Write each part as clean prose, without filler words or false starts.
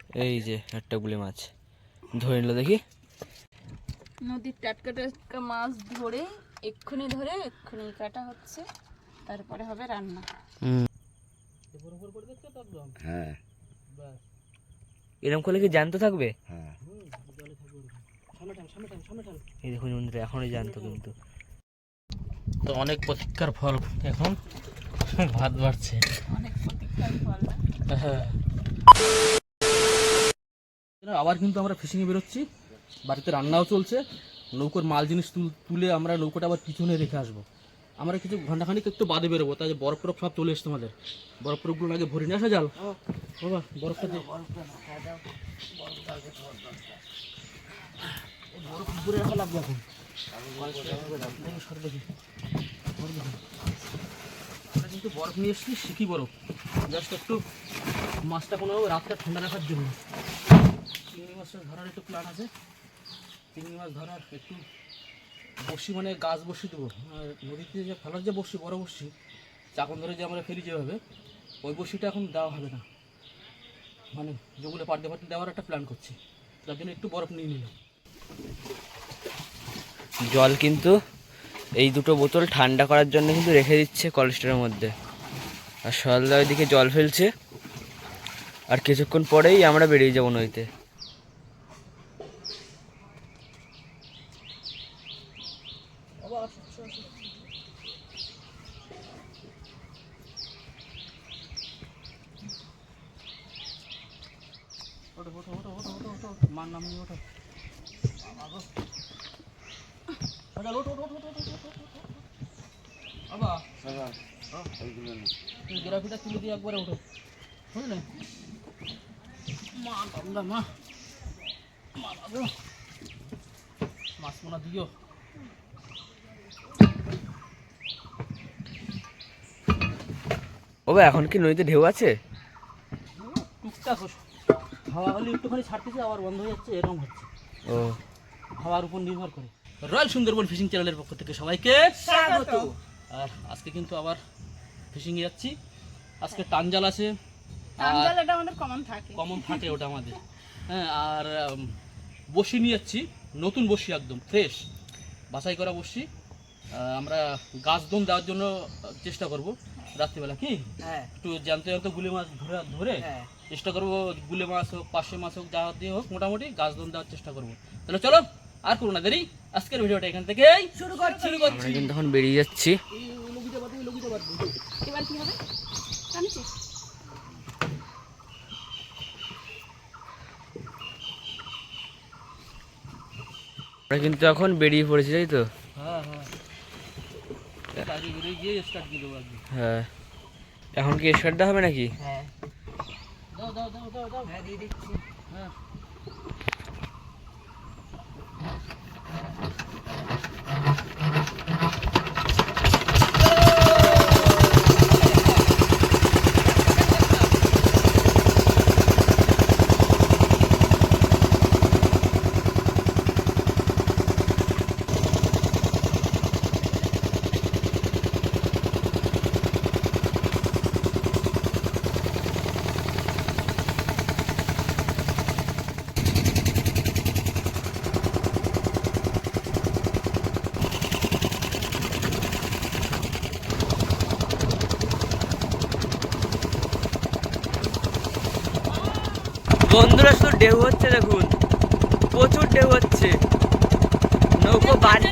এই যে একটা গুলি মাছ ধরে নিল দেখি। নদীর টাটকা টাটকা মাছ ধরে এক্ষুনি কাটা হচ্ছে, তারপরে হবে রান্না। হ্যাঁ, এরকম করলে কি জ্যান্ত থাকবে? হ্যাঁ, এই দেখুন বন্ধুরা, এখনই জ্যান্ত কিন্তু। তো অনেক প্রতীক্ষার ফল, এখন ভাত বাড়ছে। অনেক প্রতীক্ষার ফল। হ্যাঁ, আবার কিন্তু আমরা ফিশিংয়ে বেরোচ্ছি, বাড়িতে রান্নাও চলছে। নৌকোর মাল জিনিস তুলে আমরা নৌকোটা আবার পিছনে রেখে আসবো। আমরা কিছু ঘন্টাখানিক একটু বাদে বেরোবো, তাই বরফ টরফ সব চলে এসছে আমাদের। বরফ টরফগুলো আগে ভরে নিয়ে আসা জাল। বাবা বরফটা দিয়ে বরফ ভরে রাখা লাগবে এখন। আমরা কিন্তু বরফ নিয়ে এসেছি, শিখি বরফ, জাস্ট একটু মাছটা কোনোভাবে রাতটা ঠান্ডা রাখার জন্য। চিংড়ি মাছটা ধরার একটু প্ল্যান আছে। চিংড়ি মাছ ধরার একটু বড়শি, মানে গাছ বড়শি দেবো। নদীতে যে ফেলার যে বড়শি, বড় বড়শি চাকন ধরে যে আমরা ফেলি যেভাবে, ওই বড়শিটা এখন দেওয়া হবে না, মানে যেগুলো পাড়তে দেওয়ার একটা প্ল্যান করছি। তার জন্য একটু বরফ নিয়ে নিলাম। জল কিন্তু এই দুটো বোতল ঠান্ডা করার জন্য কিন্তু রেখে দিচ্ছে কলেস্টোরের মধ্যে। আর সরলদা ওইদিকে জল ফেলছে, আর কিছুক্ষণ পরেই আমরা বেরিয়ে যাবো নদীতে। ওটো ওটো ওটো ওটো ওটো ওটো মার নাম নিয়ে ওটো। বাবা গ্রাফিটা তুলে দিয়ে একবারে ওঠো, বুঝলে? মা বাবা, মা মা বাবা, মাছ মোনা দিও। ও ভাই, এখন কি নদীতে ঢেউ আছে? টুকটাক হাওয়া হলে একটুখানি ছাড়তেছে, আবার বন্ধ হয়ে যাচ্ছে, এরকম হচ্ছে। ও, হাওয়ার উপর নির্ভর করে। রয়্যাল সুন্দরবন ফিশিং চ্যানেলের পক্ষ থেকে সবাইকে স্বাগত। আর আজকে কিন্তু আবার ফিশিংয়ে যাচ্ছি। আজকে টানজাল আছে, টানজালটা আমাদের কমন থাকে ওটা আমাদের। হ্যাঁ, আর বড়শি নিয়ে যাচ্ছি, নতুন বড়শি, একদম ফ্রেশ বাছাই করা বড়শি। আমরা গাছ দম দেওয়ার জন্য চেষ্টা করব রাত্রিবেলা, কি একটু জ্যান্ত জ্যান্ত গুলে মাছ ধরে চেষ্টা করবো। গুলে মাছ হোক, পার্শে মাছ হোক, যা দিয়ে হোক, মোটামুটি গাছ দম দেওয়ার চেষ্টা করবো। তাহলে চলো, আর করো না দেরি, আজকের ভিডিওটা এখান থেকে শুরু করছি। আমরা কিন্তু এখন বেরিয়ে যাচ্ছি। এবার কি হবে জানিস? আমরা কিন্তু এখন বেরিয়ে পড়েছি, তাই তো? হ্যাঁ হ্যাঁ, আগে বেরিয়ে গিয়ে স্টার্ট দিয়ে দেবো আগে। হ্যাঁ, এখন কি স্টার্ট দেওয়া হবে নাকি? হ্যাঁ, দাও দাও দাও দাও দাও, হ্যাঁ দিয়ে দিচ্ছি। হ্যাঁ, বন্ধুরা, শুধু ঢেউ হচ্ছে, দেখুন প্রচুর ঢেউ হচ্ছে। নৌকো বাড়ি,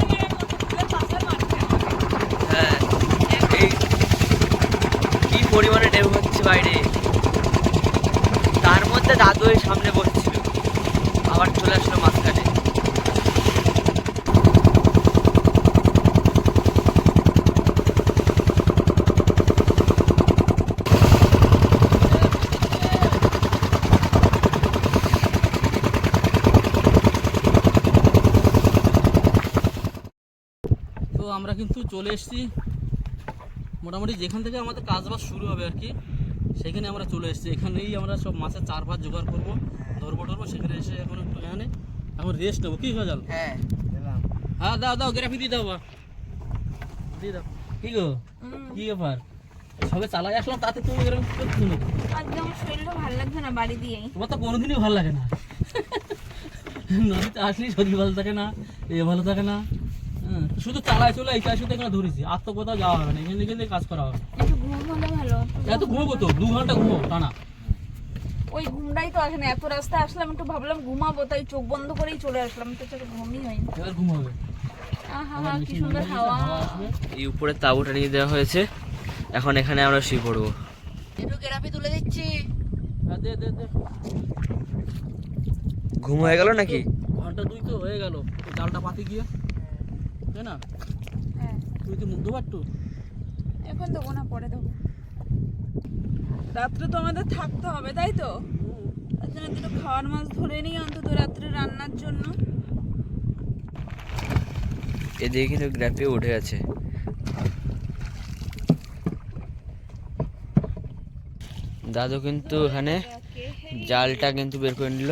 হ্যাঁ, এই কি পরিমাণে ঢেউ হচ্ছে বাইরে। তার মধ্যে দাদু এই সামনে বসছিল, আবার চলে আসলো মাঝখানে। আমরা কিন্তু চলে এসেছি মোটামুটি যেখান থেকে আমাদের কাজবাজ শুরু হবে আর কি, সেখানে আমরা চলে এসেছি। এখানেই আমরা সব মাছের চার ভাত জোগাড় করবো, ধরবো। সেখানে এসে এখন একটু এখন রেস্ট নেবো, কি সজাল? হ্যাঁ দাও দাও, গ্রাফি দিয়ে দাও, দিয়ে দাও। কি গো, কি ব্যাপার? সবে চালাই আসলাম তাতে তুমি এরকম করছো না। আজকে আমার শরীরটা ভালো লাগছে না বাড়ি দিয়েই। তোমার তো কোনোদিনই ভালো লাগে না, নদীতে আসলেই শরীর ভালো থাকে না, ভালো থাকে না। হ্যাঁ, শুধু চালায় চলে এই শুধু এখানে ধরেছি, আর তো কোথাও যাওয়া হবে না, এখানে এখানে কাজ করা হবে। একটু ঘুম হলে ভালো। এত ঘুমবো তো 2 ঘন্টা ঘুমো টানা। ওই ঘুমটাই তো আসে না, এত রাস্তা আসলাম একটু ভাবলাম ঘুমাবো, তাই চোখ বন্ধ করেই চলে আসলাম, তো চোখে ঘুমই হয়নি। এবার ঘুম হবে। আহা কি সুন্দর হাওয়া। এই উপরে তাঁবুটা নিয়ে দেওয়া হয়েছে, এখন এখানে আমরা শুয়ে পড়বো। একটু গেরাপি তুলে দিচ্ছি। দে দে দে, ঘুম হয়ে গেল নাকি? ঘন্টা 2 তো হয়ে গেল, জালটা পাতি গিয়ে, তাই না? হ্যাঁ তুই তো মুখ ধোবা একটু। এখন দেবো না, পরে দেবো। রাত্রে তো আমাদের থাকতে হবে তাই তো, তার জন্য দুটো খাওয়ার মাছ ধরে নিই অন্তত রাত্রে রান্নার জন্য। এদিকে কিন্তু গ্রাফিও উঠে গেছে। দাদু কিন্তু এখানে জালটা কিন্তু বের করে নিল,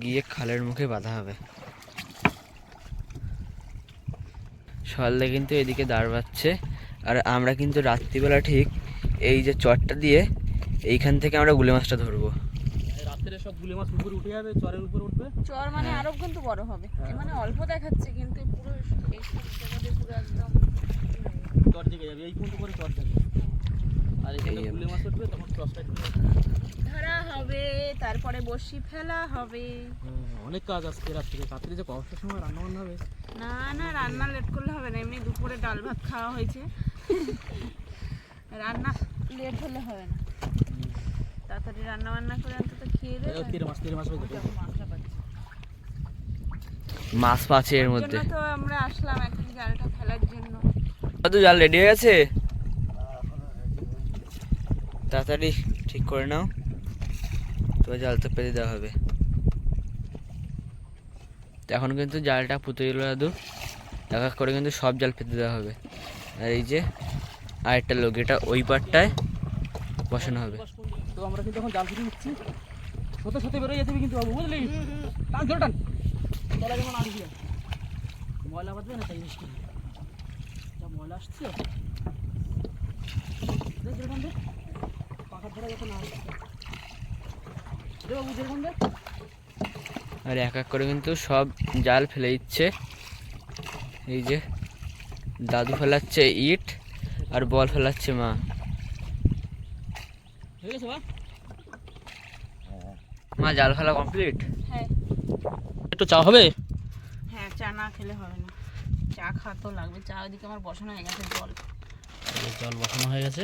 গিয়ে খালের মুখে বাঁধা হবে। সকালে কিন্তু এদিকে দাঁড় বাচ্ছে, আর আমরা কিন্তু রাত্রিবেলা ঠিক এই যে চটটা দিয়ে এইখান থেকে আমরা গুলে মাছটা ধরবো। রাত্রে সব গুলে মাছ উপরে উঠে যাবে, চরের উপরে উঠবে। চর মানে আরো কিন্তু বড় হবে, মানে অল্প দেখাচ্ছে কিন্তু পুরো এই জায়গাতে পুরো একদম চর জেগে যাবে, এই পর্যন্ত করে চর যাবে। আর এখানে গুলে মাছ উঠবে, তখন টসটা একটু ধরা হবে, তারপরে বসি ফেলা হবে। অনেক কাজ আজকে রাত্রে। রাত্রে যে কষ্টের সময় রান্না বান্না হবে। না না, রান্না লেট করলে হবে না, এমনি দুপুরে ডাল ভাত খাওয়া হয়েছে, রান্না লেট হলে হবে না। তাড়াতাড়ি রান্না বান্না করে অন্তত খেয়ে দেবে। তেরে মাছ হয়ে যাবে। মাছ পাচ্ছে এর মধ্যে। জন্য তো আমরা আসলাম এখন জালটা ফেলার জন্য। দাদু জাল রেডি হয়ে গেছে, তাড়াতাড়ি ঠিক করে নাও, তো জাল তো পেতে দেওয়া হবে। তো এখন কিন্তু জালটা পুঁতে গেল দাদু, এক এক করে কিন্তু সব জাল পেতে দেওয়া হবে। আর এই যে আরেকটা লোক, এটা ওই পাটটায় বসানো হবে। তো আমরা কিন্তু এখন জাল ফিরে নিচ্ছি, সাথে সাথে বেরোয় যেতে হবে কিন্তু বাবু, বুঝলি? টান ধরে টান, চলা যেমন আগে দিয়ে ময়লা বাঁধবে না, তাই মুশকিল। যা ময়লা আসছে যেরকম দে, পাখার ধরা যাতে না আসছে বাবু, যেরকম দে। আর এক এক করে কিন্তু সব জাল ফেলে দিচ্ছে। এই যে দাদু ফেলাচ্ছে ইট, আর বল ফেলাচ্ছে মা। হয়ে গেছে বা? মা জাল ফেলা কমপ্লিট? হ্যাঁ একটু চা হবে? হ্যাঁ, চা না খেলে হবে না, চা খাওয়া তো লাগবে। চা ওইদিকে আমার বসানো হয়ে গেছে, জল জল বসানো হয়ে গেছে।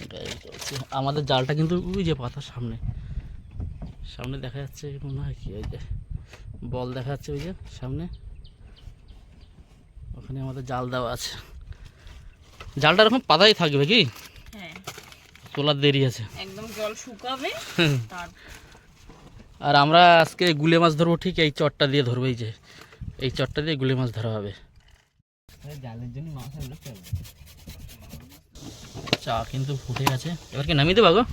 এটাই চলছে। আমাদের জালটা কিন্তু ওই যে পাতার সামনে সামনে দেখা যাচ্ছে, মনে হয় কি ওই যে বল দেখা যাচ্ছে ওই যে সামনে, ওখানে আমাদের জাল দেওয়া আছে। জালটা এরকম পাতাই থাকবে কি? হ্যাঁ তোলার দেরি আছে, একদম জল শুকাবে তার। আর আমরা আজকে গুলে মাছ ধরবো, ঠিক এই চটটা দিয়ে ধরবো, এই যে এই চটটা দিয়ে গুলে মাছ ধরা হবে। জালের জন্য মাছ চা কিন্তু ফুটে গেছে, এবার কি নামিয়ে দেবা গো?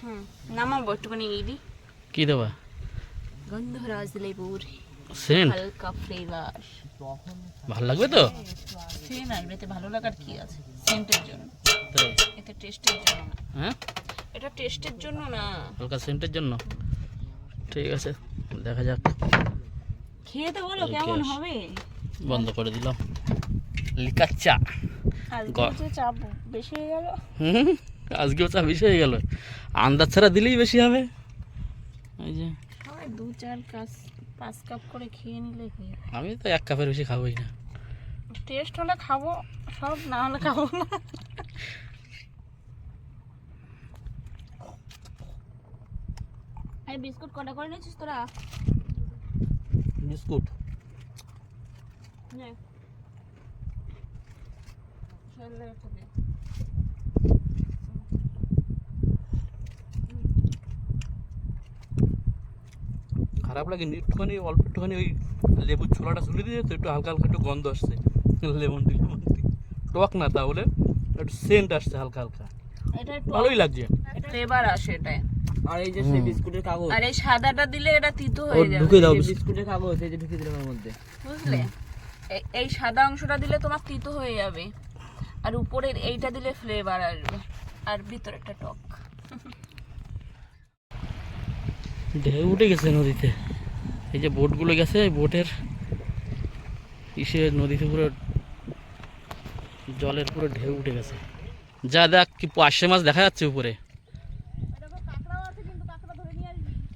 হুম, নামাবো একটুখানি ইডি। কি দেবা? গন্ধরাজ লেবুর সেন্ট হালকা ফ্লেভার। ভালো লাগবে তো? সেন্ট আসবে, এতে ভালো লাগার কি আছে? সেন্টের জন্য, তাই? এতে টেস্টের জন্য না। হ্যাঁ, এটা টেস্টের জন্য না, হালকা সেন্টের জন্য। ঠিক আছে, দেখা যাক। খেয়ে তো বলো কেমন হবে। বন্ধ করে দিলাম লিকার চা। আজকে যে চাপ বেশি হয়ে গেল। আজকেও চা বেশি হয়ে গেল, আন্দাজ ছাড়া দিলেই বেশি হবে। এই যে সবাই 2-4 কাপ করে খেয়ে নিলে হয়ে যাবে। আমি তো 1 কাপের বেশি খাবোই না। টেস্ট হলে খাবো, সব না হলে খাবো না। এই বিস্কুট কটা করে নিয়েছিস তোরা? বিস্কুট নে। চলে একটা দে। খারাপ লাগে একটুখানি, অল্প একটুখানি ওই লেবুর ছোলাটা ঝুলে দিয়ে, তো একটু হালকা হালকা একটু গন্ধ আসছে, লেমন টি টক না, তাহলে একটু সেন্ট আসছে হালকা হালকা, এটা ভালোই লাগছে। ফ্লেভার আসে এটায়। আর এই যে সেই বিস্কুটের কাগজ, আর এই সাদাটা দিলে এটা তিতো হয়ে যাবে। ঢুকে দাও বিস্কুটের কাগজ এই যে ঢুকে দিলাম এর মধ্যে। বুঝলে, এই সাদা অংশটা দিলে তোমার তিতো হয়ে যাবে, আর উপরের এইটা দিলে ফ্লেভার আসবে, আর ভিতরে একটা টক। ঢেউ উঠে গেছে নদীতে, এই যে বোটগুলো গেছে, বোটের ইসে নদীতে পুরো জলের পুরো ঢেউ উঠে গেছে। যা দেখ কি পার্শে মাছ দেখা যাচ্ছে উপরে,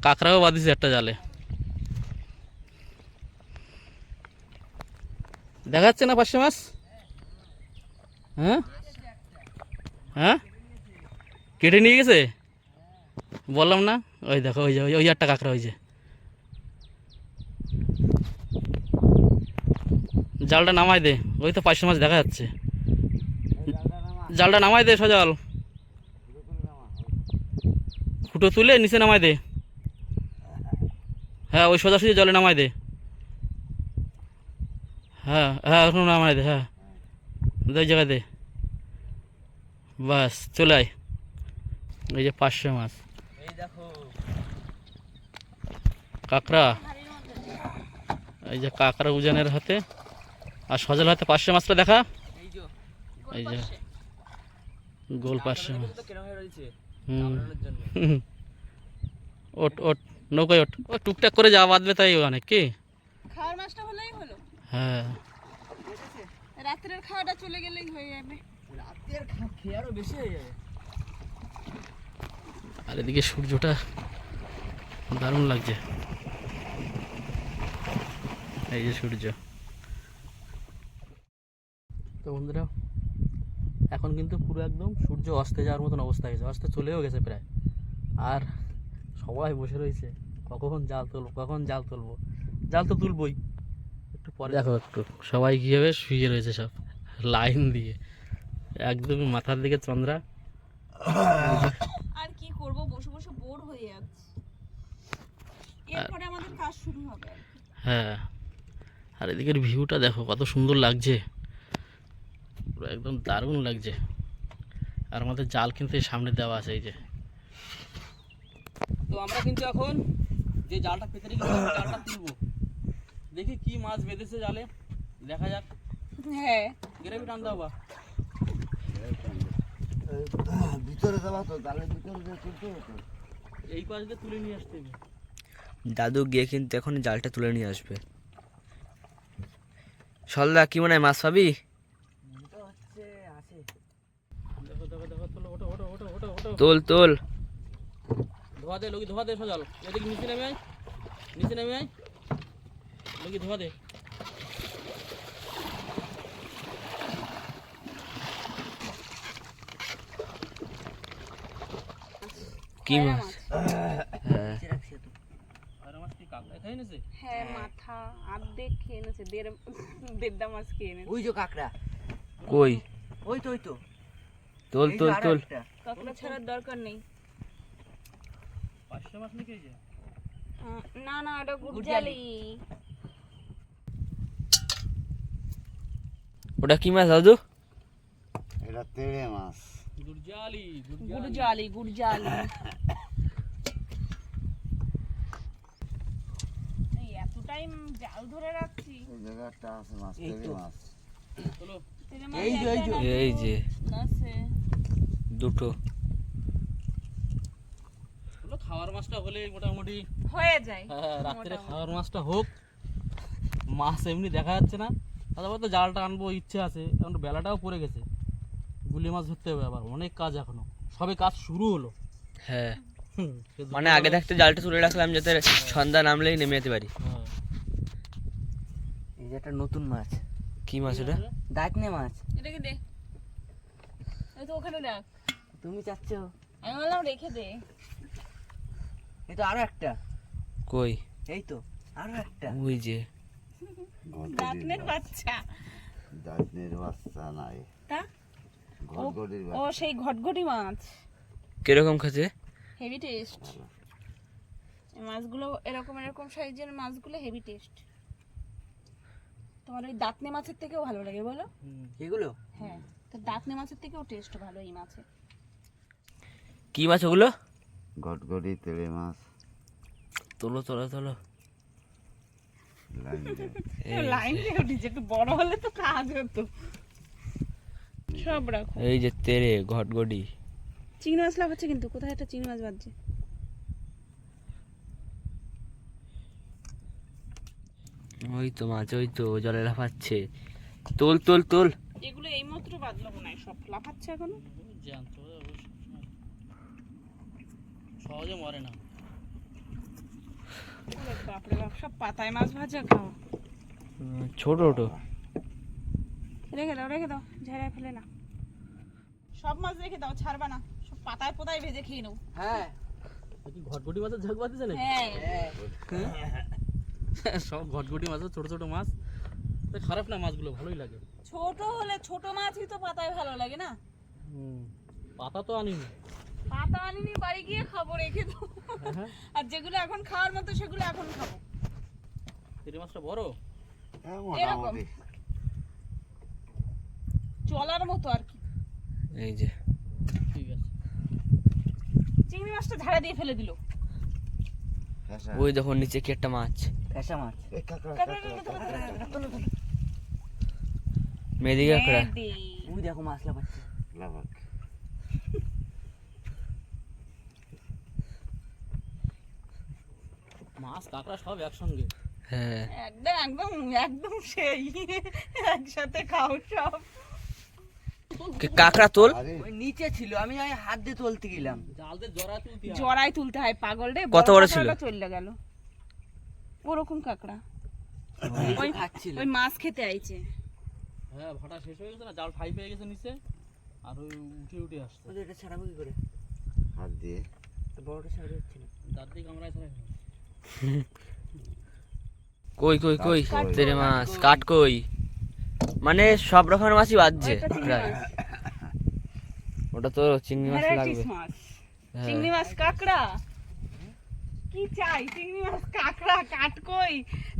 কাঁকড়াও বাঁধিছে একটা জালে, দেখা যাচ্ছে না পার্শে মাছ? হ্যাঁ হ্যাঁ, কেটে নিয়ে গেছে বললাম না, ওই দেখো ওই যে ওই একটা কাঁকড়া, ওই যে জালটা নামাই দে, ওই তো পার্শে মাছ দেখা যাচ্ছে, জালটা নামাই দে সজল, ফুটো তুলে নিচে নামাই দে, হ্যাঁ ওই সোজাসুজি জলে নামাই দে, হ্যাঁ হ্যাঁ ওখানে নামাই দে, হ্যাঁ ওই জায়গায় দে, বাস চলে আয়। এই যে পার্শে মাছ, এই দেখো কাঁকড়া, এই যে কাঁকড়া উজানের হাতে, আর সজল হাতে পার্শে মাছটা দেখা, এই যে এই যে গোল পার্শে মাছ। তো কেন হয়ে রয়েছে হুম কামড়ানোর জন্য। ওট ওট নৌকায় ওট, ও টুকটাক করে যাওয়া বাঁধবে তাই অনেক কি। খাওয়ার মাছটা হলেই হলো, হ্যাঁ রাত্রের খাওয়াটা চলে গেলেই হয়ে যাবে। রাতের খেয়ে আরো বেশি হয়ে যাবে। আর এদিকে সূর্যটা দারুণ লাগছে, এই যে সূর্য। তো বন্ধুরা এখন কিন্তু পুরো একদম সূর্য অস্তে যাওয়ার মতন অবস্থা হয়েছে, অস্তে চলেও গেছে প্রায়, আর সবাই বসে রয়েছে কখন জাল তুলবো, কখন জাল তুলবো, জাল তো তুলবই একটু পরে। দেখো একটু সবাই কীভাবে শুয়ে রয়েছে সব লাইন দিয়ে, একদম মাথার দিকে চন্দ্রা। আর কি করব, বসে বসে বোর হয়ে যাচ্ছে, এরপরে আমাদের কাজ শুরু হবে। হ্যাঁ, আর এদিকের ভিউটা দেখো কত সুন্দর লাগছে, পুরো একদম দারুণ লাগছে। আর আমাদের জাল কিন্তু এই সামনে দেওয়া আছে, এই যে। তো আমরা কিন্তু এখন যে জালটা পেতে রেখেছি জালটা তুলবো, দেখি কি মাছ বেঁধেছে জালে, দেখা যাক। হ্যাঁ, গ্রেভি টান দাও বা, ভিতরে যাবা তো, জালের ভিতরে যে তুলতে হতো। এই পাশ দিয়ে তুলে নিয়ে আসতে হবে। দাদু গিয়ে কিন্তু এখন জালটা তুলে নিয়ে আসবে। সলদা কি মনে হয় মাছ পাবি? দেখো দেখো দেখো, তোলো, ওটো ওটো ওটো ওটো ওটো, তোল তোল। ধোয়া দে লগি, ধোয়া দে সজাল, এদিকে নিচে নেমে আয়, নিচে নেমে আয় লগি, ধোয়া দে। কি মাছ? হ্যাঁ আর মাছ কি কাঁকড়া খেয়ে নিছে? হ্যাঁ, মাথা অর্ধেক খেয়ে এনেছে, দেড়টা মাছ খেয়ে এনেছে। ওই যে কাঁকড়া, কই? ওই তো ওই তো, তোল এই যে তোল আরো তোল। একটা। কাঁকড়া ছাড়ার দরকার নেই। পাঁচশো মাছ নাকি এই যে? না না, ওটা গুড়জালি। ওটা কি মাছ দাদু? এটা তেড়ে মাছ। গুড়জালি, গুড়জালি গুড়জালি। এই এত টাইম জাল ধরে রাখছি, এই জায়গাটা আছে মাছ, এই তেড়ে তো। মাছ। চলো, তেলে মাছ এই যে, এই যে। একটা এই যে আছে। দুটো। চলো খাওয়ার মাছটা হলে মোটামুটি, হয়ে যায়। হ্যাঁ রাত্রে মোটামুটি। খাওয়ার মাছটা হোক, মাছ এমনি দেখা যাচ্ছে না, তারপর তো জালটা আনবো ইচ্ছে আছে, এখন বেলাটাও পড়ে গেছে, গুলি মাছ ধরতে হবে, আবার অনেক কাজ এখনো, সবে কাজ শুরু হলো। হ্যাঁ শুধু মানে আগে থাকতে জালটা তুলে রাখলাম যাতে সন্ধ্যা নামলেই নেমে যেতে পারি। হ্যাঁ। এই যে একটা নতুন মাছ, কি মাছ ওটা? দাঁতনে মাছ। এটাকে দে, এই তো ওখানে রাখ। তুমি চাচ্ছ? আমি বললাম রেখে দে। এই তো আরো একটা, কই? এই তো আরো একটা। ওই যে দাঁতনের বাচ্চা। দাঁতনের বাচ্চা নাই, তা ঘটঘটির ও সেই ঘটঘটি মাছ, কিরকম খেতে? Heavy taste. এই মাছগুলো এরকম এরকম সাইজের মাছগুলো হেভি টেস্ট। তোমার ওই দাঁতনে মাছের থেকেও ভালো লাগে বলো? এগুলো হ্যাঁ, তো দাঁতনে মাছের থেকেও টেস্ট ভালো এই মাছে। কি মাছ ওগুলো? ঘটঘটি তেড়ে মাছ। তোলো তোলো তোলো। লাইন দিয়ে উঠেছে, একটু বড় হলে তো কাজ হতো। সব রাখো। এই যে তেরে ঘটগড়ি। চিংড়ি মাছ লাফাচ্ছে কিন্তু, কোথায় একটা চিংড়ি মাছ বাজছে। ওই তো মাছ, ওই তো জলে লাফাচ্ছে। তোল তোল তোল। এগুলো এইমাত্র বাজলো মনে হয়, সব লাফাচ্ছে এখনো। জানতো সহজে মরে না। ওরে বাপরে বাপ, সব পাতায় মাছ ভাজা খাও। ছোট ছোট। রেখে দাও ঝেড়ে ফেলে না। সব মাছ রেখে দাও, ছাড়বা না, সব পাতায় পোতায় ভেজে খেয়ে নেবো। হ্যাঁ কি ঘটঘটি মাছের ঝাঁক বাঁধেছে নাকি? হ্যাঁ সব ঘটঘটি মাছ, ছোট ছোট মাছ। তো খারাপ না, মাছগুলো ভালোই লাগে। ছোট হলে ছোট মাছই তো পাতায় ভালো লাগে না। পাতা তো আনিনি। পাতা আনিনি, বাড়ি গিয়ে খাবো, রেখে দাও। আর যেগুলো এখন খাওয়ার মতো সেগুলো এখন খাবো। তেরে মাছটা বড়, এরকম চলার মতো আর কি। এই যে ঠিক আছে। চিংড়ি মাছটা ঝাড়া দিয়ে ফেলে দিল। ওই দেখো নিচে কি একটা মাছ। মেদি কাঁকড়া। ওই দেখো মাছ লাফাচ্ছে। মাছ কাঁকড়া সব একসঙ্গে। হ্যাঁ একদম একদম একদম সেই একসাথে খাও সব। কাঁকড়া তোল। ওই নিচে ছিল, আমি হাত দিয়ে তুলতে গেলাম। জাল দিয়ে জড়া তুলতে হয়। জড়াই তুলতে হয় পাগল রে। কত বড় ছিল? চলে গেল ওরকম কাঁকড়া। ওই খাচ্ছিল। ওই মাছ খেতে আইছে। হ্যাঁ ভাটা শেষ হয়ে গেছে না, জাল ঠাই পেয়ে গেছে নিচে, আর ওই উঠে উঠে আসছে। এটা ছাড়াবো কি করে? হাত দিয়ে। বড়টা ছাড়া যাচ্ছে না। দাঁত দিয়ে কামড়ায় ছাড়াই। কই কই কই তেরে মাছ কাট কই, মানে সব রকমের মাছই বাজছে ওইটা চিংড়ি প্রায়। মাছ। ওটা তো চিংড়ি মাছ লাগবে। Varieties মাছ। হ্যাঁ। চিংড়ি মাছ কাঁকড়া কি চাই, চিংড়ি মাছ কাঁকড়া কাটকই,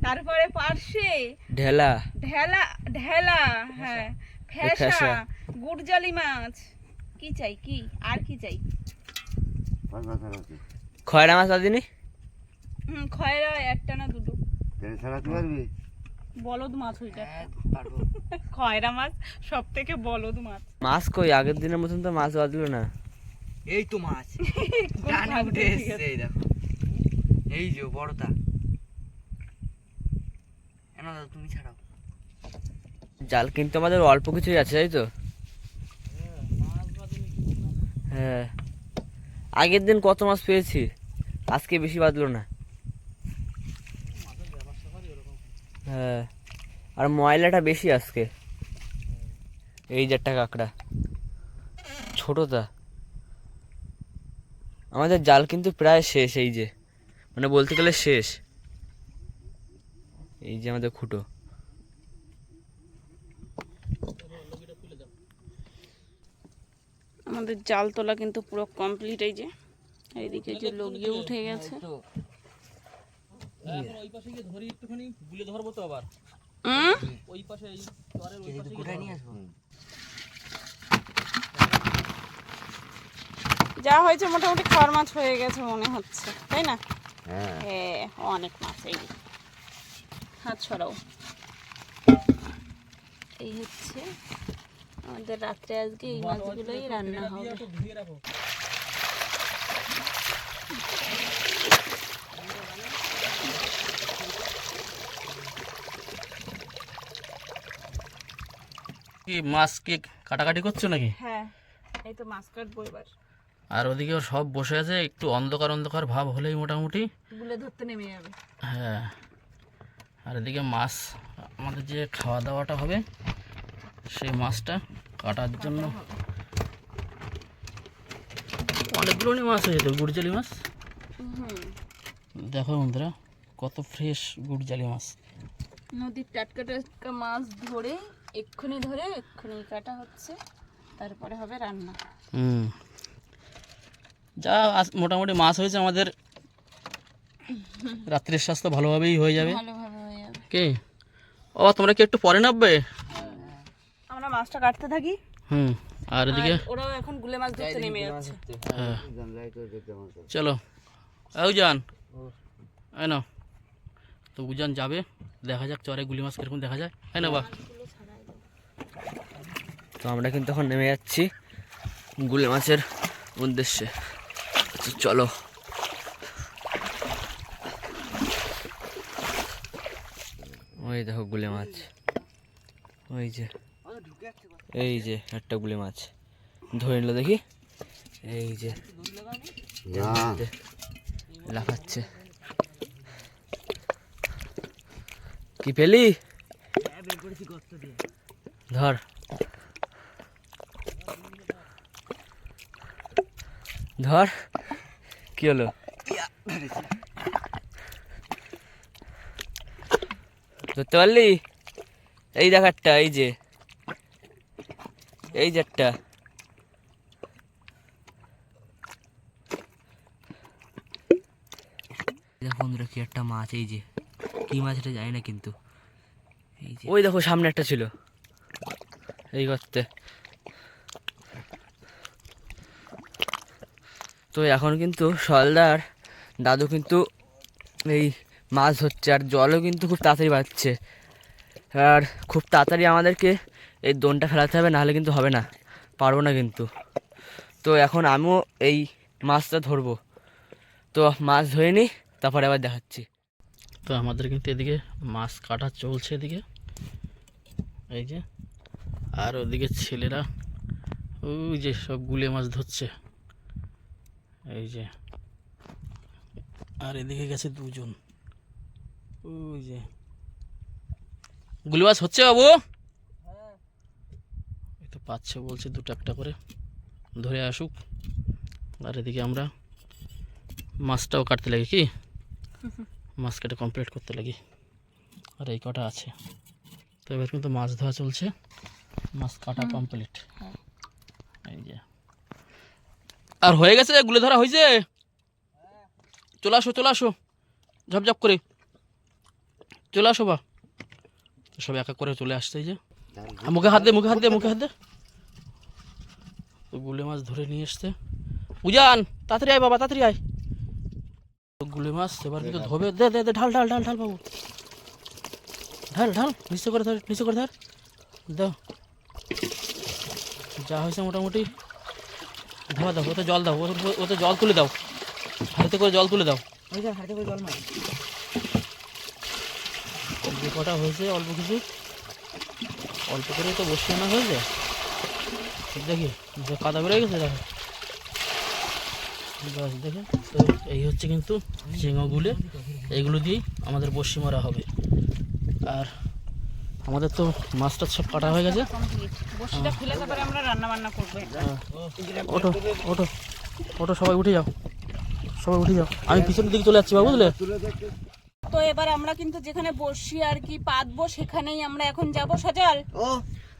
তারপরে পার্শে, ঢেলা। ঢেলা ঢেলা, হ্যাঁ ফেসা, ফেসা। গুড়জালি মাছ। কি চাই, কি আর কি চাই? খয়রা মাছ বাজিনি। খয়রা একটা না দুটো। ছাড়াতে পারবি? বলদ মাছ ওইটা। খয়রা মাছ সব থেকে বলদ মাছ। মাছ কই, আগের দিনের মতন তো মাছ বাজলো না। এই তো মাছ ডানে উঠে এসছে, এই দেখো, এই যে বড়টা। এনা দাও, তুমি ছাড়াও। জাল কিন্তু আমাদের অল্প কিছুই আছে, তাই তো? হ্যাঁ আগের দিন কত মাছ পেয়েছি, আজকে বেশি বাজলো না। হ্যাঁ আর ময়লাটা বেশি আজকে। এই যে একটা কাঁকড়া, ছোটটা। আমাদের জাল কিন্তু প্রায় শেষ, এই যে মানে বলতে গেলে শেষ। এই যে আমাদের খুঁটো। আমাদের জাল তোলা কিন্তু পুরো কমপ্লিট। এই যে এইদিকে যে লোক গিয়ে উঠে গেছে। এখন ওই পাশে গিয়ে ধরি একটুখানি, গুলে ধরবো তো আবার। ওই পাশে এই চরের ওই পাশে কোথায় নিয়ে আসবো? যা হয়েছে মোটামুটি খাওয়ার মাছ হয়ে গেছে মনে হচ্ছে, তাই না? হ্যাঁ। হ্যাঁ অনেক মাছ। এই যে হাত ছড়াও। এই হচ্ছে আমাদের রাত্রে আজকে এই মাছগুলোই রান্না হবে। ধুয়ে রাখো। কি মাছ কি কাটাকাটি করছো নাকি? হ্যাঁ এই তো মাছ কাটবো এবার। আর ওদিকে সব বসে আছে, একটু অন্ধকার অন্ধকার ভাব হলেই মোটামুটি গুলে ধরতে নেমে যাবে। হ্যাঁ। আর এদিকে মাছ, আমাদের যে খাওয়া দাওয়াটা হবে সেই মাছটা কাটার জন্য অনেকগুলো মাছ হয়ে যেত। গুড়জালি মাছ দেখো বন্ধুরা, কত ফ্রেশ গুড়জালি মাছ। নদীর টাটকা টাটকা মাছ ধরে এক্ষুনি কাটা হচ্ছে, তারপরে হবে রান্না। যা মোটামুটি মাছ হয়েছে, আমাদের রাত্রের স্বাস্থ্য ভালোভাবেই হয়ে যাবে। ভালোভাবে হয়ে যাবে। কে ও তোমরা কি একটু পরে নামবে? আমরা মাছটা কাটতে থাকি। আর এদিকে ওরাও এখন গুলে মাছ ধরতে নেমে যাচ্ছে। হ্যাঁ চলো, এই যান এই নাও তো উজান যাবে, দেখা যাক চরে গুলি মাছ কিরকম দেখা যায়, তাই না বা? তো আমরা কিন্তু এখন নেমে যাচ্ছি গুলে মাছের উদ্দেশ্যে। আচ্ছা, চলো। ওই দেখো গুলে মাছ, ওই যে, এই যে একটা গুলে মাছ ধরে নিল দেখি, এই যে লাফাচ্ছে। কি পেলি? ধর। ধর, কি হলো? ধরতে পারলি? এই দেখ একটা, এই যে, এই যে একটা। দেখো বন্ধুরা, কি একটা মাছ, এই যে কি মাছ এটা জানি না, কিন্তু এই যে ওই দেখো সামনে একটা ছিল এই করতে। তো এখন কিন্তু সলদার দাদু কিন্তু এই মাছ ধরছে, আর জলও কিন্তু খুব তাড়াতাড়ি বাড়ছে, আর খুব তাড়াতাড়ি আমাদেরকে এই দোনটা ফেলাতে হবে, নাহলে কিন্তু হবে না, পারবো না কিন্তু। তো এখন আমিও এই মাছটা ধরবো, তো মাছ ধরে নিই, তারপরে আবার দেখাচ্ছি। তো আমাদের কিন্তু এদিকে মাছ কাটা চলছে এদিকে, এই যে, আর ওদিকে ছেলেরা ওই যে সব গুলে মাছ ধরছে, এই যে, আর এদিকে গেছে দুজন, ওই যে গুলি মাছ হচ্ছে বাবু, এই তো পাচ্ছে বলছে, দুটো একটা করে ধরে আসুক, আর এদিকে আমরা মাছটাও কাটতে লাগি, কি মাছ কেটে কমপ্লিট করতে লাগি, আর এই কটা আছে। তো এবার কিন্তু মাছ ধোয়া চলছে, মাছ কাটা কমপ্লিট, এই যে, আর হয়ে গেছে, গুলে ধরা হয়েছে, চলে আসো চলে আসো, ঝপঝপ করে চলে আসো বা। তো সব এক এক করে চলে আসছে, এই যে, মুখে হাত দে, মুখে হাত দে, মুখে হাত দে। তো গুলে মাছ ধরে নিয়ে এসছে, উজান তাড়াতাড়ি আয় বাবা, তাড়াতাড়ি আয়। গুলে মাছ এবার কিন্তু ধোবে, দে দে দে, ঢাল ঢাল ঢাল ঢাল বাবু, ঢাল ঢাল, নিচে করে ধর, নিচে করে ধর, দাও, যা হয়েছে মোটামুটি ধোয়া দাও, ওতে জল দাও, ওতে জল তুলে দাও, হাতে করে জল তুলে দাও, যে কটা হয়েছে অল্প কিছু, অল্প করে তো বসে আনা হয়েছে, দেখি যে কাদা বেরোয় গেছে, দেখো বাস, দেখে। তো এই হচ্ছে কিন্তু চিংড়িগুলো, এইগুলো দিয়েই আমাদের বড়শি মারা হবে। আর আমাদের তো মাছ টাছ সব কাটা হয়ে গেছে, বড়শিটা খুলে তারপরে আমরা রান্না বান্না করবো। ওঠো ওঠো ওঠো, সবাই উঠে যাও, সবাই উঠে যাও, আমি পিছনের দিকে চলে যাচ্ছি বাবু, বুঝলে? তো এবার আমরা কিন্তু যেখানে বসি আর কি পাতবো, সেখানেই আমরা এখন যাব। সজল, ও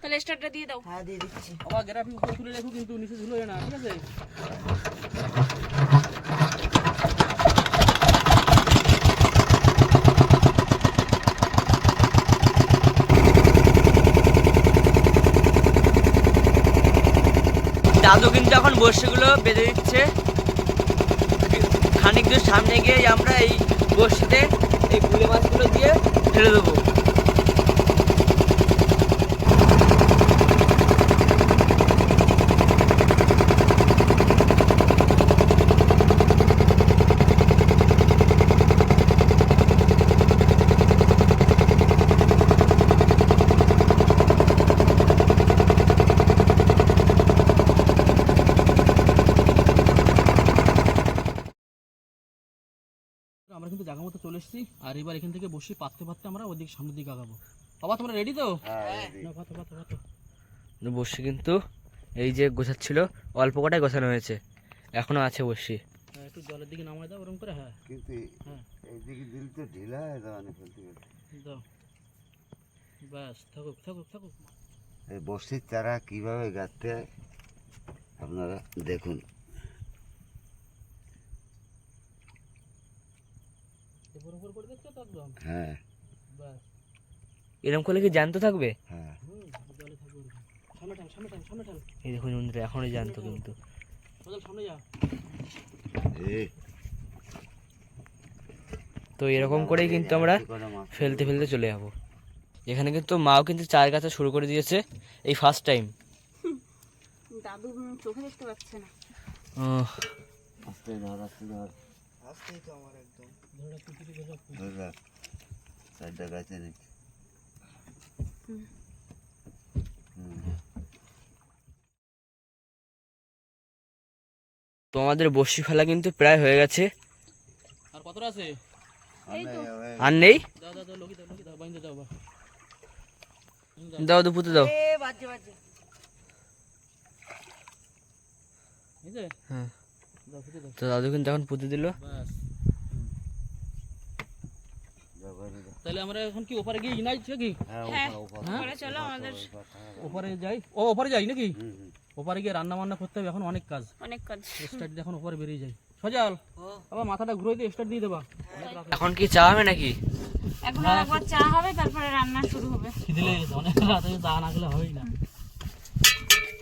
তাহলে স্টার্টটা দিয়ে দাও। হ্যাঁ, দিয়ে দিচ্ছি। আবার গ্রাফি উপরে তুলে রেখো, কিন্তু নিচে ঝুলো না, ঠিক আছে? দাদু কিন্তু এখন বড়শিগুলো বেঁধে দিচ্ছে, খানিক দূর সামনে গিয়ে আমরা এই বড়শিতে এই গুলে মাছগুলো দিয়ে ঢেলে দেবো। আমরা কিন্তু জায়গা মতো চলে এসেছি, আর এবার এখান থেকে বসে পাততে পাততে আমরা ওইদিকে সামনের দিকে আগাবো। বাবা তোমরা রেডি তো? না, পাতো পাতো পাতো। বড়শি কিন্তু এই যে গোছাচ্ছিল, অল্প কটাই গোছানো হয়েছে, এখনো আছে বড়শি। একটু জলের দিকে নামায় দাও ওরকম করে, হ্যাঁ কিন্তু হ্যাঁ এইদিকে দিল তো ঢিলা হয়ে যাওয়া না ফেলতে ফেলতে। দাও, ব্যাস, থাকুক থাকুক থাকুক। এই বর্ষির চারা কিভাবে গাঁথতে হয় আপনারা দেখুন। উপর উপর করে দেখছো তো একদম, হ্যাঁ ব্যাস, এরকম করলে কি জ্যান্ত থাকবে? হ্যাঁ, জলে থাকবে ওরকম। সামনে ঠাল, সামনে ঠাল, সামনে ঠাল, এই দেখুন বন্ধুরা, এখনই জ্যান্ত কিন্তু। বদল সামনে যা। এই তো এরকম করেই কিন্তু আমরা ফেলতে ফেলতে চলে যাবো। এখানে কিন্তু মাও কিন্তু চায়ের কাছে শুরু করে দিয়েছে এই ফার্স্ট টাইম। দাদু চোখে দেখতে পাচ্ছে না। আস্তে ধর আস্তে ধর আসতেই তো আমার একদম ধর রাখ সাইডটা গাছে নাকি তো আমাদের বড়শি ফেলা কিন্তু প্রায় হয়ে গেছে। আর কতটা আছে? আর নেই, দাও দাও দাও, লগি দাও, বাইন্দে দাও বা। দাও দুপুতে দাও। বাজে বাজে এই যে হ্যাঁ, দাও, ফুটে দাও। তো দাদু কিন্তু এখন পুঁতে দিল। বাস। তাহলে আমরা এখন কি ওপারে গিয়ে নাই কি? পরে চলো আমাদের ওপারে যাই। ও ওপারে যাই নাকি? ওপারে গিয়ে রান্না বান্না করতে হবে, এখন অনেক কাজ। অনেক কাজ। স্টার্ট দিয়ে এখন ওপারে বেরিয়ে যাই। সজাল আবার মাথাটা ঘুরে দিয়ে স্টার্ট দিয়ে দেবা। এখন কি চা হবে নাকি? এখন একবার চা হবে, তারপরে রান্না শুরু হবে। খিদে লেগে গেছে অনেক, রাতে চা না খেলে হবেই না।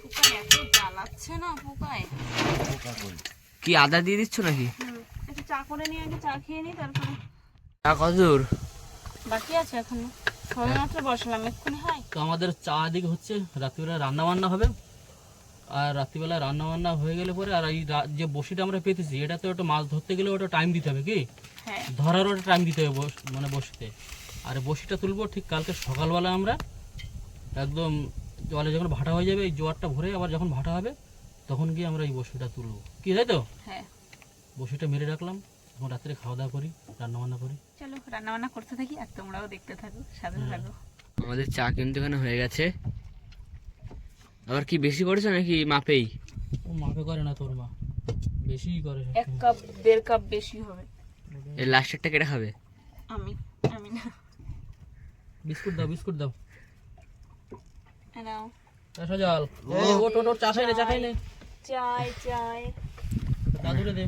পোকায় এত জ্বালাচ্ছে না পোকায়। কি আদা দিয়ে দিচ্ছ নাকি? একটু চা করে নিয়ে আগে চা খেয়ে নিই, তারপরে চা কত দূর? বাকি আছে এখনো, সবে মাত্র বসলাম, এক্ষুনি হয়। তো আমাদের চা দিকে হচ্ছে, রাত্রিবেলা রান্না বান্না হবে। আর রাত্রিবেলা রান্না বান্না হয়ে গেলে পরে আর এই যে বসিটা আমরা পেতেছি, এটা তো একটা মাছ ধরতে গেলে ওটা টাইম দিতে হবে, কি হ্যাঁ, ধরারও একটা টাইম দিতে হবে মানে বসিতে। আর বসিটা তুলবো ঠিক কালকে সকালবেলা আমরা একদম জলে যখন ভাটা হয়ে যাবে, এই জোয়ারটা ভরে আবার যখন ভাটা হবে তখন গিয়ে আমরা এই বসিটা তুলবো, কি তাই তো? হ্যাঁ বসিটা মেরে রাখলাম, এখন রাত্রে খাওয়া দাওয়া করি, রান্না বান্না করি। চলো রান্না বান্না করতে থাকি আর তোমরাও দেখতে থাকো, সাথে থাকো। আমাদের চা কিন্তু এখানে হয়ে গেছে। আবার কি বেশি করেছো নাকি মাপেই? ও মাপে করে না তোর মা, বেশিই করে। 1 কাপ 1.5 কাপ বেশি হবে। এই লাস্টেরটা কেটে খাবে? আমি আমি না, বিস্কুট দাও, বিস্কুট দাও। নাও সজাল ওট ওট ওট, চা খাই নে, চা খাই নে। চাই চাই। দাদুরে দে।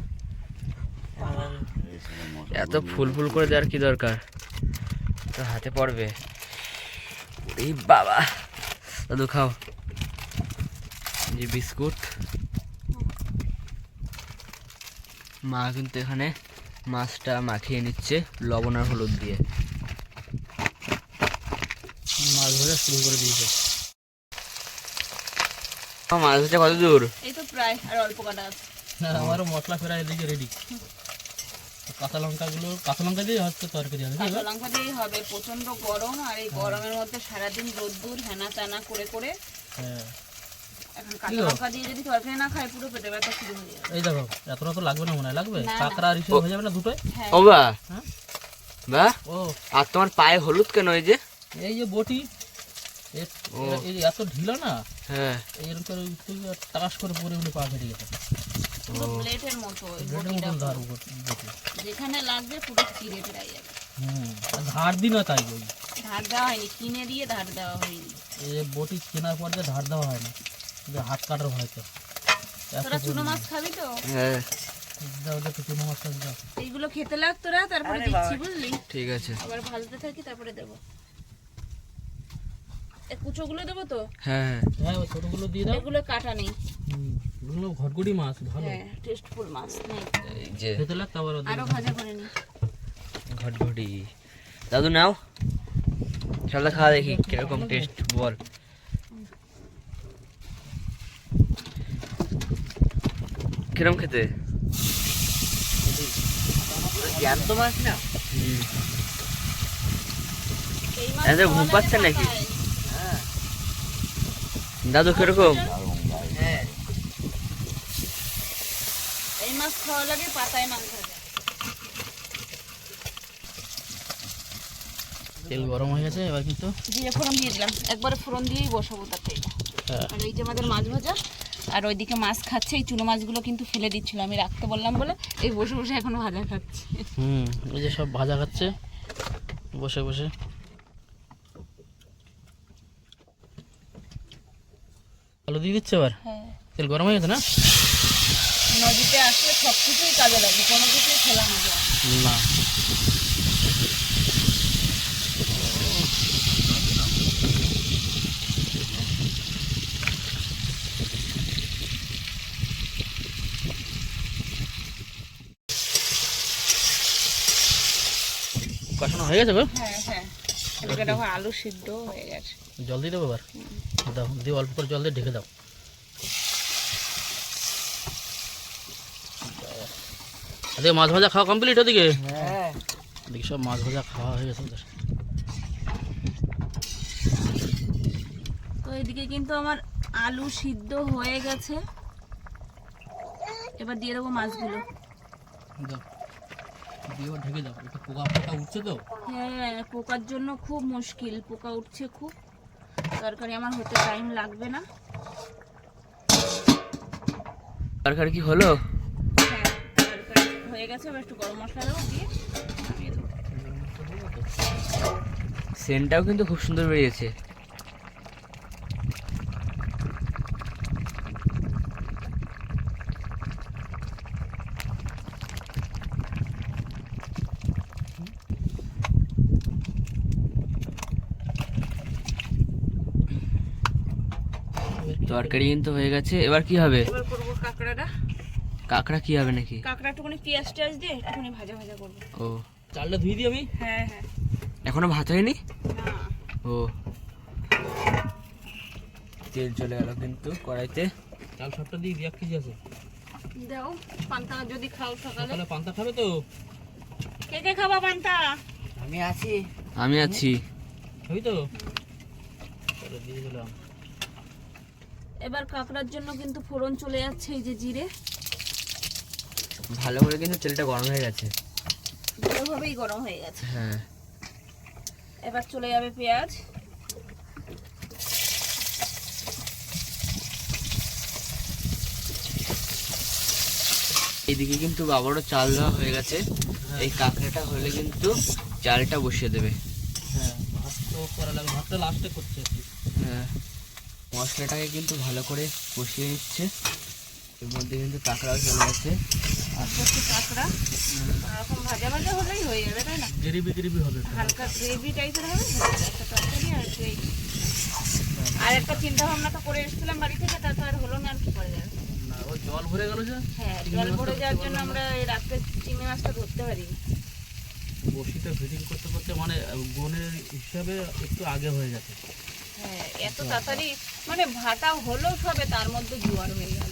এত ফুল ফুল করে দেওয়ার কি দরকার, তো হাতে পড়বে। এই বাবা, দাদু খাও। যে বিস্কুট, মা কিন্তু এখানে মাছটা মাখিয়ে নিচ্ছে লবণ আর হলুদ দিয়ে। মাছ ধরা শুরু করে দিয়েছে। মাছ হচ্ছে কত দূর? এই তো প্রায়, আর অল্প কাটা আছে। আমারও মশলা ফেরা এদিকে রেডি। কাঁচা লঙ্কাগুলো, কাঁচা লঙ্কা দিয়ে হচ্ছে তরকারি হবে। কাঁচা লঙ্কা দিয়েই হবে, প্রচন্ড গরম, আর এই গরমের মধ্যে সারাদিন রোদ্দুর হেনা টানা করে করে হ্যাঁ, এখন কাঁচা লঙ্কা দিয়ে যদি তরকারি না খাই, পুরো পেটে ব্যথা শুরু হয়ে যাবে। এই দেখো এতটা তো লাগবে না, মনে হয় লাগবে। না, না। কাঁকড়া আর ইসে হয়ে যাবে না দুটোই। হ্যাঁ ও বা, হ্যাঁ? বা ও আর তোমার পায়ে হলুদ কেন? এই যে এই যে বটি, এই যে এত ঢিলা না, হ্যাঁ, এরকম করে টাকাস করে পরে উনি পা কেটে গেছে। পুরো প্লেটের মতো এই ব্রেডের বটিটা, মতন ধার বটি। যেখানে লাগবে পুরো চিড়ে ফেরাই যাবে। আর ধার দিন হয় তাই ওই ধার দেওয়া হয়নি, কিনে দিয়ে ধার দেওয়া হয়নি। এই যে বটি কেনার পর যে ধার দেওয়া হয় না, যে হাত কাটার হয়তো। তোরা চুনো মাছ খাবি তো? হ্যাঁ দাও দেখো চুনো মাছটা দাও। এইগুলো খেতে লাগ তোরা, তারপরে দিচ্ছি বুঝলি। ঠিক আছে। আবার ভাজতে থাকি, তারপরে দেবো। এই কুচোগুলো দেবো তো? হ্যাঁ হ্যাঁ ওই ছোটগুলো দিয়ে দাও। এগুলো কাটা নেই। এগুলো ঘটঘটি মাছ ভালো হ্যাঁ, টেস্টফুল মাছ নেই। এই যে খেতে লাগ তারপর আরো ভাজা করে নি। ঘটঘটি। দাদু নাও, চলো খাওয়া দেখি কিরকম টেস্ট বল। কিরম খেতে? জ্যান্ত মাছ না? এই মাছ এত ঘুম পাচ্ছে নাকি? দাদু কিরকম? হ্যাঁ এই মাছ খাওয়া লাগে পাতায় মাছ ভাজা। তেল গরম হয়ে গেছে, এবার কিন্তু জিরে ফোড়ন দিয়ে দিলাম, একবারে ফোড়ন দিয়েই বসাবো তরকারিটা। হ্যাঁ। আর এই যে আমাদের মাছ ভাজা, আর ওইদিকে মাছ খাচ্ছে। এই চুনো মাছগুলো কিন্তু ফেলে দিচ্ছিল, আমি রাখতে বললাম বলে এই বসে বসে এখনো ভাজা খাচ্ছে। এই যে সব ভাজা খাচ্ছে বসে বসে। আলু দিয়ে দিচ্ছে এবার। হ্যাঁ, তেল গরম হয়ে গেছে না? নদীতে আসলে সব কিছুই কাজে লাগে, কোনো কিছুই ফেলা না যায়। না কষানো হয়ে গেছে গো? হ্যাঁ হ্যাঁ, এদিকে দেখো আলু সিদ্ধ হয়ে গেছে। জল দিয়ে দেবো এবার? দাও, দিয়ে অল্প করে জল দিয়ে ঢেকে দাও। ওদিকে মাছ ভাজা খাওয়া কমপ্লিট? ওদিকে হ্যাঁ ওদিকে সব মাছ ভাজা খাওয়া হয়ে গেছে ওদের। তো এদিকে কিন্তু আমার আলু সিদ্ধ হয়ে গেছে, এবার দিয়ে দেবো মাছগুলো। দাও, দিয়ে এবার ঢেকে দাও। একটু পোকা পোকা উঠছে তো। হ্যাঁ, পোকার জন্য খুব মুশকিল, পোকা উঠছে খুব। তরকারি আমার হতে টাইম লাগবে না। তরকারি কি হলো? হ্যাঁ, তরকারি হয়ে গেছে, এবার একটু গরম মশলা দেবো, দিয়ে নামিয়ে দেবো। সেন্টটাও কিন্তু খুব সুন্দর বেরিয়েছে। তরকারি কিন্তু হয়ে গেছে, এবার কি হবে? এবার করবো কাঁকড়াটা। কাঁকড়া কি হবে নাকি? কাঁকড়া একটুখানি পেঁয়াজ টেয়াজ দিয়ে একটুখানি ভাজা ভাজা করবো। ও, চালটা ধুয়ে দিই আমি। হ্যাঁ হ্যাঁ, এখনো ভাত হয়নি? না ও, তেল চলে গেল কিন্তু কড়াইতে। চাল সবটা দিয়ে দিই। 1 কেজি আছে। দাও, পান্তা যদি খাও সকালে। তাহলে পান্তা খাবে তো? কে কে খাবা পান্তা? আমি আছি। আমি আছি। খাবি তো? তাহলে দিয়ে দিলাম। এবার কাঁকড়ার জন্য কিন্তু ফোড়ন চলে যাচ্ছে, এই যে জিরে। ভালো করে কিন্তু তেলটা গরম হয়ে গেছে। ভালোভাবেই গরম হয়ে গেছে। হ্যাঁ, এবার চলে যাবে পেঁয়াজ। এইদিকে কিন্তু বাবারও চাল দেওয়া হয়ে গেছে। এই কাঁকড়াটা হলে কিন্তু চালটা বসিয়ে দেবে। হ্যাঁ, ভাত তো করা লাগবে। ভাতটা লাস্টে করছে আর কি। হ্যাঁ, মশলাটাকে কিন্তু ভালো করে কষিয়ে নিচ্ছে। এর মধ্যে কিন্তু কাঁকড়াও চলে গেছে। আস্তে আস্তে কাঁকড়া এরকম ভাজা ভাজা হলেই হয়ে যাবে, তাই না? গ্রেভি গ্রেভি হবে একটু। হালকা গ্রেভি টাইপের হবে, হয়ে যাবে একটা তরকারি। আর একটু এই আর একটা চিন্তা ভাবনা তো করে এসেছিলাম বাড়ি থেকে, তা তো আর হলো না, আর কি করে যাবে। না, ও জল ভরে গেল যে। হ্যাঁ, জল ভরে যাওয়ার জন্য আমরা এই রাত্রে চিংড়ি মাছটা ধরতে পারিনি। বসিটা ফিটিং করতে করতে মানে গনের হিসাবে একটু আগে হয়ে গেছে। হ্যাঁ, এত তাড়াতাড়ি মানে ভাটা হলো সবে, তার মধ্যে জোয়ার হয়ে গেল।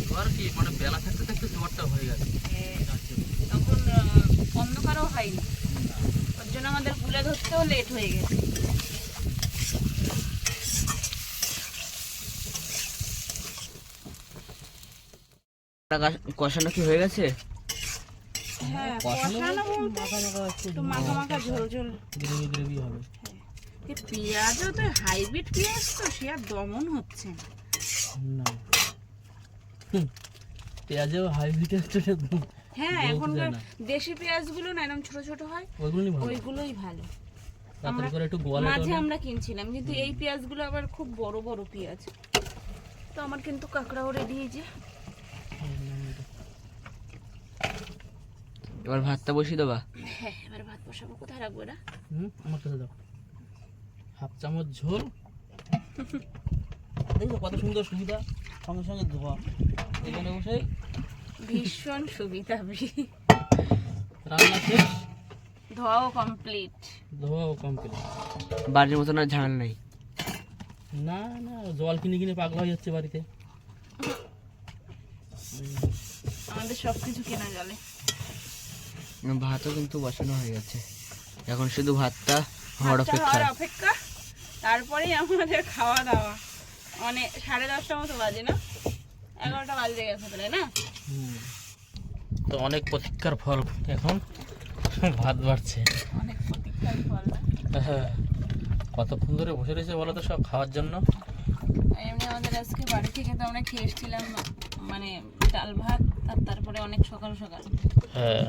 জোয়ার কি মানে বেলা থাকতে থাকতে জোয়ারটা হয়ে গেছে। হ্যাঁ, তখন অন্ধকারও হয়নি, ওর জন্য আমাদের গুলে ধরতেও লেট হয়ে গেছে। কষানো কি হয়ে গেছে? হ্যাঁ, কষানো বলতে একটু মাখা মাখা ঝোল ঝোল। গ্রেভি গ্রেভি হবে। এই পেঁয়াজও তো হাইব্রিড পেঁয়াজ, তো সে আর দমন হচ্ছে না। না, পেঁয়াজেও হাইব্রিড একটু হ্যাঁ, বলতে এখনকার যায় না। দেশি পেঁয়াজগুলো না এরকম ছোট ছোট হয়, ওইগুলোই ভালো। ওইগুলোই ভালো। তাড়াতাড়ি করে একটু গোয়ালে মাঝে টোয়ালে। আমরা কিনছিলাম, কিন্তু এই পেঁয়াজগুলো আবার খুব বড় বড় পেঁয়াজ। তো আমার কিন্তু কাঁকড়াও রেডি হয়েছে। এবার ভাতটা বসিয়ে দেবা? হ্যাঁ, এবার ভাত বসাবো। কোথায় রাখবো এটা? আমার কাছে দাও। 1/2 চামচ ঝোল। দেখো কত সুন্দর সুবিধা, সঙ্গে সঙ্গে ধোয়া। এখানে বসে ভীষণ সুবিধা। রান্না শেষ, ধোয়াও কমপ্লিট। ধোয়াও কমপ্লিট। বাড়ির মতন আর ঝামেলা নেই। না না, জল কিনে কিনে পাগলা হয়ে যাচ্ছে বাড়িতে। আমাদের সবকিছু কেনা জলে। ভাতও কিন্তু বসানো হয়ে গেছে, এখন শুধু ভাতটা হওয়ার ভাতটা অপেক্ষা। হওয়ার অপেক্ষা, তারপরেই আমাদের খাওয়া দাওয়া। মানে 10:30 মতো বাজে না, 11টা বাজে গেছে তাহলে না? তো অনেক প্রতীক্ষার ফল এখন ভাত বাড়ছে। অনেক প্রতীক্ষার ফল না? হ্যাঁ, কতক্ষণ ধরে বসে রয়েছে বলো তো সব খাওয়ার জন্য। এমনি আমাদের আজকে বাড়ি থেকে তো আমরা খেয়ে এসেছিলাম, মানে ডাল ভাত, আর তারপরে অনেক সকাল সকাল। হ্যাঁ,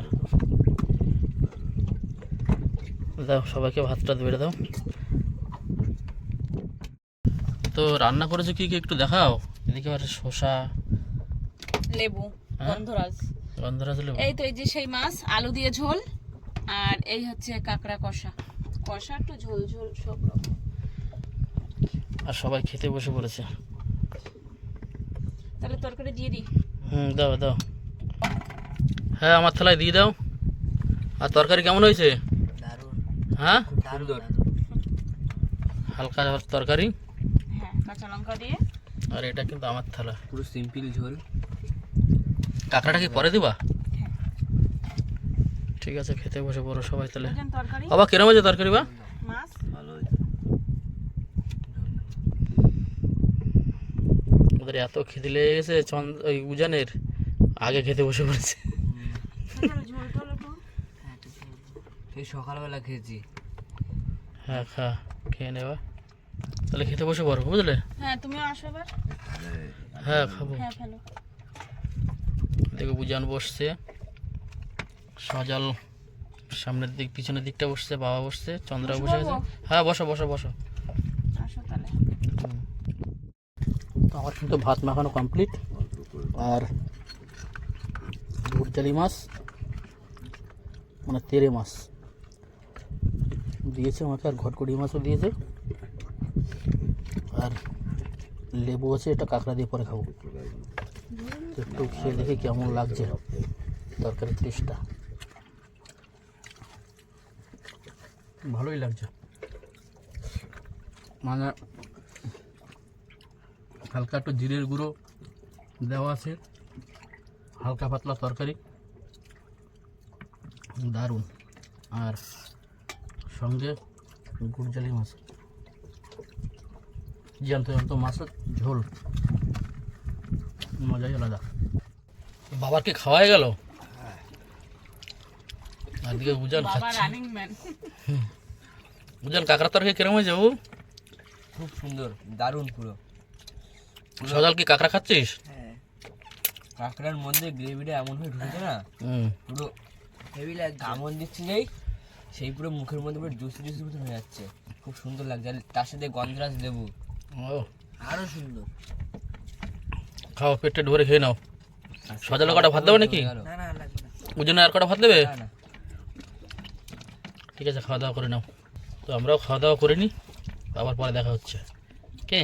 দাও সবাইকে ভাতটা বেড়ে দাও। তো রান্না করেছো কি কি একটু দেখাও। এদিকে আবার শসা, লেবু, গন্ধরাজ। গন্ধরাজ লেবু। এই তো এই যে সেই মাছ, আলু দিয়ে ঝোল, আর এই হচ্ছে কাঁকড়া কষা। কষা একটু ঝোল ঝোল সব রকম। আর সবাই খেতে বসে পড়েছে। তাহলে তরকারি দিয়ে দিই। দাও দাও। হ্যাঁ, আমার থালায় দিয়ে দাও। আর তরকারি কেমন হয়েছে? হ্যাঁ সুন্দর। হালকা তরকারি, হ্যাঁ কাঁচা লঙ্কা দিয়ে। আর এটা কিন্তু আমার থালা। পুরো সিম্পল ঝোল। কাঁকড়াটা কি পরে দিবা? হ্যাঁ। ঠিক আছে, খেতে বসে পড়ো সবাই তাহলে। বুঝেন তরকারি বাবা কিরম হয়েছে তরকারি বা? মাছ। ওদের এত খিদে লেগে গেছে ওই উজানের, আগে খেতে বসে পড়েছে। ঝোল টোল একটু। সেই সকালবেলা খেয়েছি। হ্যাঁ খা, খেয়ে নেবা তাহলে, খেতে বসে পড়ো বুঝলে। হ্যাঁ তুমিও আসো এবার। হ্যাঁ খাবো। হ্যাঁ ফেলো। দেখো উজান বসছে, সজল সামনের দিক পিছনের দিকটা বসছে, বাবা বসছে, চন্দ্রা বসবো? বসে আছে। হ্যাঁ বসো বসো বসো। আসো তাহলে। তো আমার কিন্তু ভাত মাখানো কমপ্লিট, আর ভুটজালি মাছ মানে তেরে মাছ দিয়েছে আমাকে, আর ঘটকড়ি মাছও দিয়েছে, আর লেবু আছে, এটা কাঁকড়া দিয়ে পরে খাবো। তো একটু খেয়ে দেখি কেমন লাগছে তরকারির টেস্টটা। ভালোই লাগছে, মানে হালকা একটু জিরের গুঁড়ো দেওয়া আছে, হালকা পাতলা তরকারি, দারুণ। আর সঙ্গে গুড়জালি মাছ, জ্যান্ত জ্যান্ত মাছের ঝোল, মজাই আলাদা। বাবার কি খাওয়াই গেল? আজকে উজান বাবা খাচ্ছে। Running man. উজান কাঁকড়া তরকারি কিরম হয়েছে বাবু? খুব সুন্দর, দারুণ পুরো। সজাল কি কাঁকড়া খাচ্ছিস? কাঁকড়ার মধ্যে গ্রেভিটা এমন হয়ে ঢুকেছে না, পুরো হেভি লাগে। কামড় দিচ্ছি যেই, সেই পুরো মুখের মধ্যে পুরো জুসি জুসি মতন হয়ে যাচ্ছে। খুব সুন্দর লাগছে, আর তার সাথে গন্ধরাজ লেবু ও আরো সুন্দর। খাও, পেটে ভরে খেয়ে নাও। সজাল কটা ভাত দেবে নাকি? না না লাগবে না। উজানে আর কটা ভাত দেবে? না না। ঠিক আছে, খাওয়া দাওয়া করে নাও। তো আমরাও খাওয়া দাওয়া করে নিই, আবার পরে দেখা হচ্ছে। কে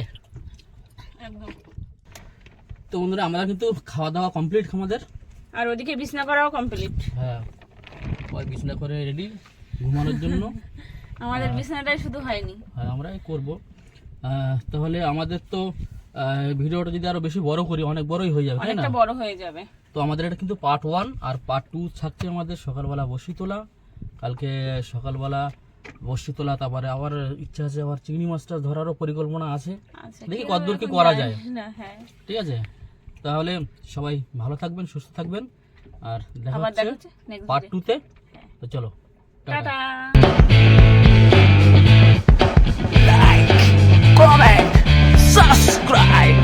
একদম। তো বন্ধুরা, আমরা কিন্তু খাওয়া দাওয়া কমপ্লিট আমাদের। আর ওদিকে বিছনা করাও কমপ্লিট। হ্যাঁ, পরে বিছানা করে রেডি ঘুমানোর জন্য। আমাদের বিছানাটাই শুধু হয়নি। আর আমরাই করব। তাহলে আমাদের তো ভিডিওটা যদি আরো বেশি বড় করি, অনেক বড়ই হয়ে যাবে, তাই না? অনেকটা বড় হয়ে যাবে। তো আমাদের এটা কিন্তু পার্ট 1, আর পার্ট 2 থাকছে আমাদের সকালবেলা বসি তোলা। কালকে সকালবেলা বসি তোলা, তারপরে আবার ইচ্ছা আছে আবার চিংড়ি মাছটা ধরারও পরিকল্পনা আছে। আচ্ছা, দেখি কিভাবে কতদূর কি এখন করা যায় যায়। না, হ্যাঁ। ঠিক আছে, তাহলে সবাই ভালো থাকবেন, সুস্থ থাকবেন, আর দেখা আবার দেখা হচ্ছে হচ্ছে নেক্সট পার্ট 2-তে। তো চলো, টাটা। টাটা। Comment, subscribe.